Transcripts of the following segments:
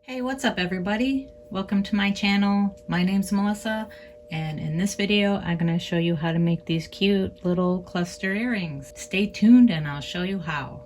Hey, what's up everybody? Welcome to my channel. My name's Melissa, and in this video I'm going to show you how to make these cute little cluster earrings. Stay tuned and I'll show you how.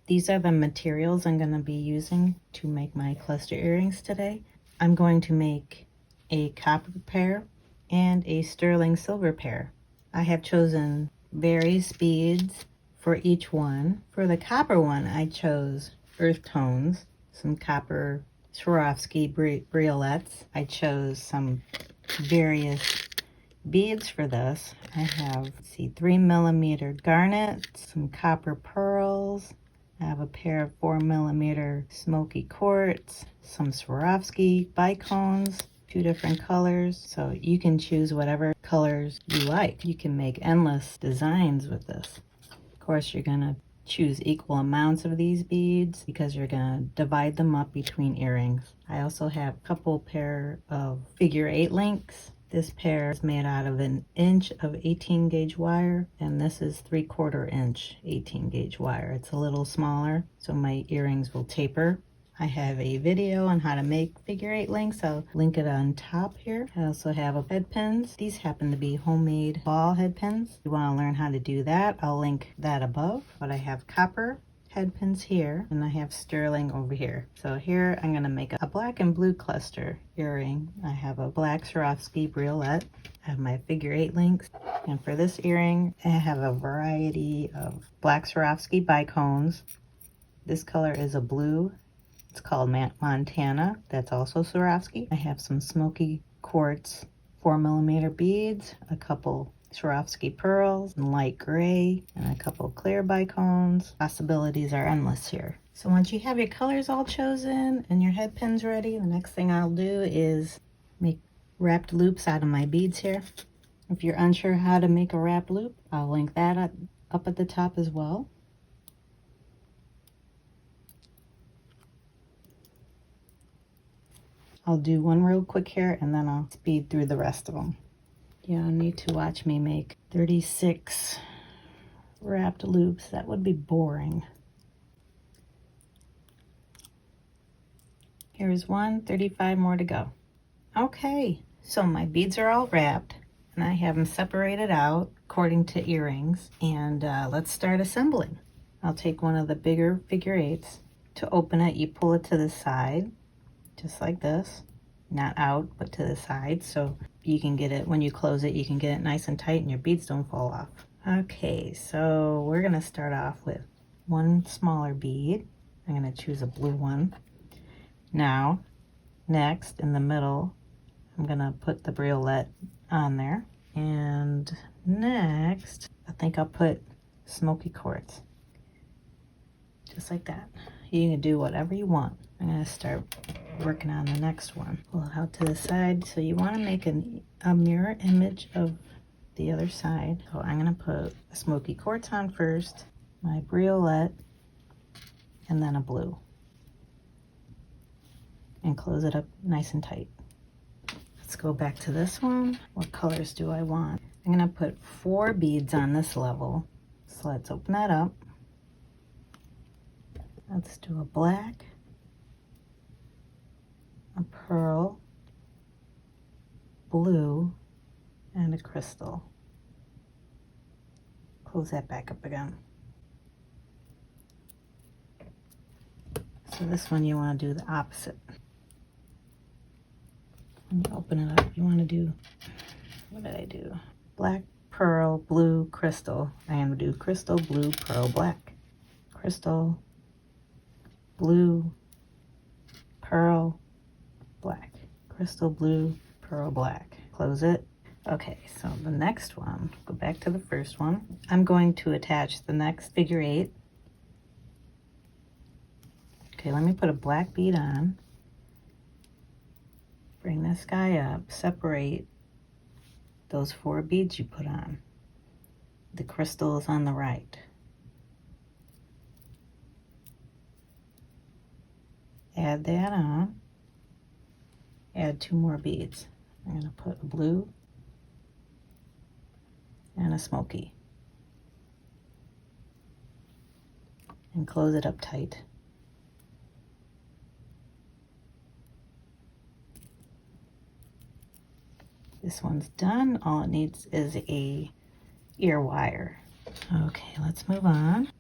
These are the materials I'm going to be using to make my cluster earrings today. I'm going to make a copper pair and a sterling silver pair. I have chosen various beads for each one. For the copper one, I chose earth tones, some copper Swarovski Briolettes. I chose some various beads for this. I have, let's see, 3mm garnet, some copper pearls. I have a pair of 4mm smoky quartz, some Swarovski Bicones, 2 different colors. So you can choose whatever colors you like. You can make endless designs with this. Of course, you're gonna choose equal amounts of these beads because you're gonna divide them up between earrings. I also have a couple pair of figure 8 links. This pair is made out of 1 inch of 18 gauge wire, and this is 3/4 inch 18 gauge wire. It's a little smaller, so my earrings will taper. I have a video on how to make figure 8 links. I'll link it on top here. I also have head pins. These happen to be homemade ball head pins. If you want to learn how to do that, I'll link that above. But I have copper head pins here, and I have sterling over here. So here I'm going to make a black and blue cluster earring. I have a black Swarovski Briolette. I have my figure 8 links. And for this earring, I have a variety of black Swarovski Bicones. This color is a blue. It's called Montana. That's also Swarovski. I have some smoky quartz 4mm beads, a couple Swarovski pearls in light gray, and a couple clear Bicones. Possibilities are endless here. So once you have your colors all chosen and your head pins ready, the next thing I'll do is make wrapped loops out of my beads here. If you're unsure how to make a wrapped loop, I'll link that up at the top as well. I'll do one real quick here and then I'll speed through the rest of them. You don't need to watch me make 36 wrapped loops. That would be boring. Here's 1, 35 more to go. Okay, so my beads are all wrapped and I have them separated out according to earrings. And let's start assembling. I'll take one of the bigger figure 8s. To open it, you pull it to the side, just like this. Not out, but to the side, so you can get it, when you close it, you can get it nice and tight and your beads don't fall off. Okay, so we're gonna start off with one smaller bead. I'm gonna choose a blue one. Now, next, in the middle, I'm gonna put the briolette on there. And next, I think I'll put smoky quartz. Just like that. You can do whatever you want. I'm gonna start working on the next one. Pull it out to the side. So you want to make a mirror image of the other side. So I'm going to put a smoky quartz on first, my briolette, and then a blue. And close it up nice and tight. Let's go back to this one. What colors do I want? I'm going to put 4 beads on this level. So let's open that up. Let's do a black, a pearl, blue, and a crystal. Close that back up again. So this one you want to do the opposite. When you open it up, you want to do, what did I do? Black, pearl, blue, crystal. I am going to do crystal, blue, pearl, black. Crystal, blue, pearl, black. Crystal, blue, pearl, black. Close it. Okay, so the next one, go back to the first one. I'm going to attach the next figure 8. Okay, let me put a black bead on. Bring this guy up, separate those 4 beads you put on. The crystal is on the right. Add that on. Add 2 more beads. I'm going to put a blue and a smoky. And close it up tight. This one's done. All it needs is a ear wire. Okay, let's move on.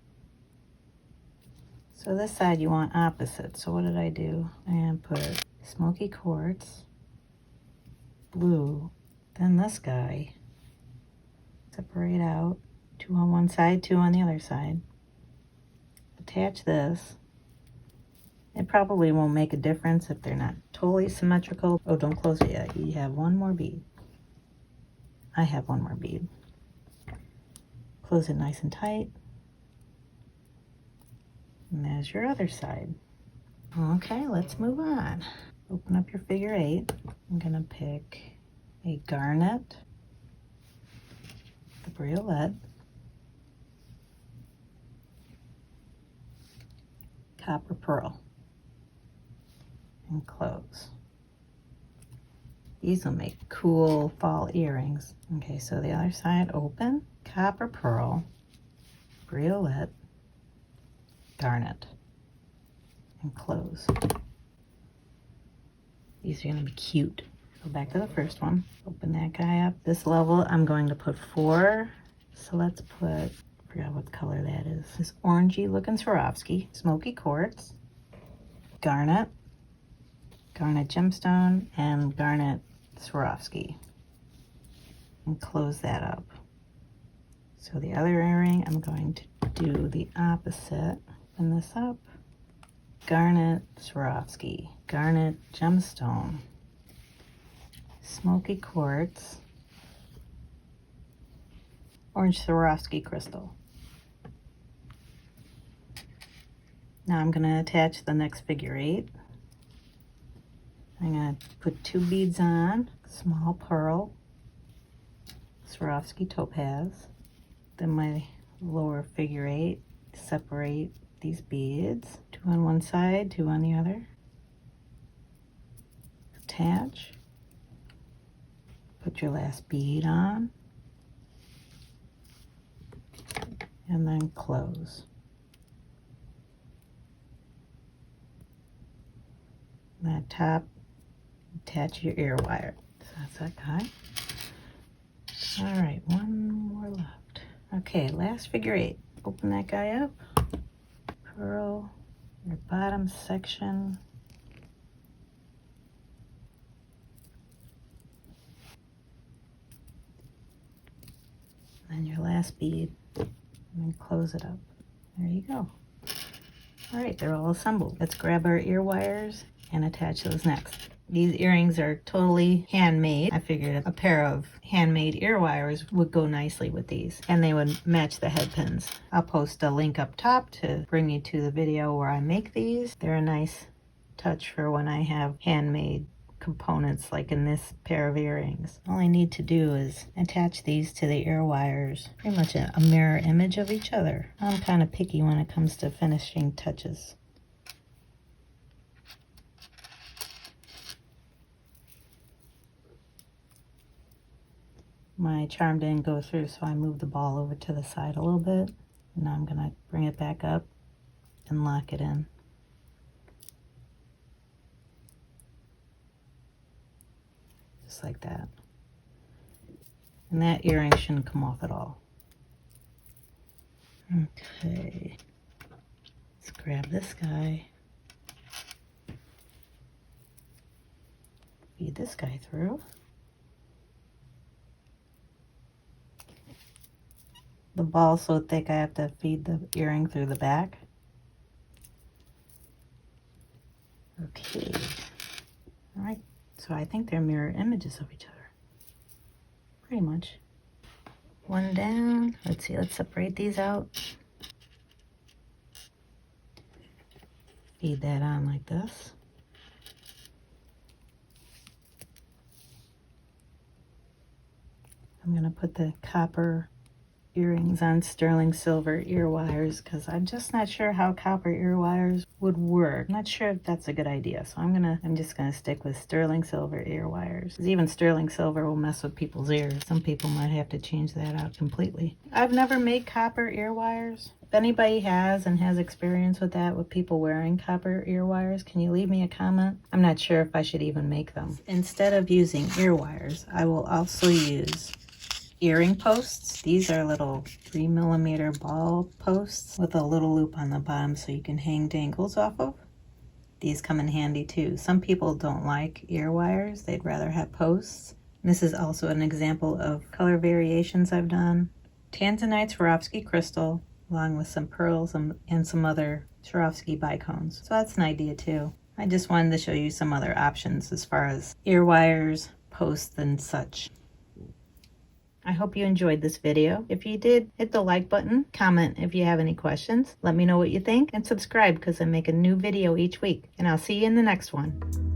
So this side you want opposite. So what did I do? I put smoky quartz, blue, then this guy. Separate out, 2 on one side, 2 on the other side. Attach this. It probably won't make a difference if they're not totally symmetrical. Oh, don't close it yet. You have one more bead. I have one more bead. Close it nice and tight. And there's your other side. Okay, let's move on. Open up your figure 8. I'm gonna pick a garnet, the briolette, copper pearl, and close. These will make cool fall earrings. Okay, so the other side open, copper pearl, briolette, garnet, and close. These are going to be cute. Go back to the first one. Open that guy up. This level, I'm going to put 4. So let's put, I forgot what color that is. This orangey looking Swarovski, smoky quartz, garnet, garnet gemstone, and garnet Swarovski. And close that up. So the other earring, I'm going to do the opposite. Open this up. Garnet Swarovski, garnet gemstone, smoky quartz, orange Swarovski crystal. Now I'm going to attach the next figure 8. I'm going to put 2 beads on, small pearl, Swarovski topaz, then my lower figure 8, separate these beads, 2 on one side, 2 on the other. Attach. Put your last bead on. And then close. And that top, attach your ear wire. So that's that guy. All right, one more left. Okay, last figure 8. Open that guy up. Pearl, your bottom section, and your last bead, and then close it up. There you go. All right, they're all assembled. Let's grab our ear wires and attach those next. These earrings are totally handmade. I figured a pair of handmade ear wires would go nicely with these, and they would match the head pins. I'll post a link up top to bring you to the video where I make these. They're a nice touch for when I have handmade components like in this pair of earrings. All I need to do is attach these to the ear wires, pretty much a mirror image of each other. I'm kind of picky when it comes to finishing touches. My charm didn't go through, so I moved the ball over to the side a little bit. Now I'm going to bring it back up and lock it in. Just like that. And that earring shouldn't come off at all. Okay. Let's grab this guy. Feed this guy through. The ball's so thick I have to feed the earring through the back. Okay. All right. So I think they're mirror images of each other. Pretty much. One down. Let's see. Let's separate these out. Feed that on like this. I'm going to put the copper earrings on sterling silver ear wires because I'm just not sure how copper ear wires would work. I'm not sure if that's a good idea, so I'm just gonna stick with sterling silver ear wires. 'Cause even sterling silver will mess with people's ears. Some people might have to change that out completely. I've never made copper ear wires. If anybody has and has experience with that, with people wearing copper ear wires, can you leave me a comment? I'm not sure if I should even make them. Instead of using ear wires, I will also use earring posts. These are little 3mm ball posts with a little loop on the bottom so you can hang dangles off of. These come in handy too. Some people don't like ear wires. They'd rather have posts. And this is also an example of color variations I've done. Tanzanite Swarovski crystal, along with some pearls and some other Swarovski bicones. So that's an idea too. I just wanted to show you some other options as far as ear wires, posts, and such. I hope you enjoyed this video. If you did, hit the like button, comment if you have any questions, let me know what you think, and subscribe because I make a new video each week. And I'll see you in the next one.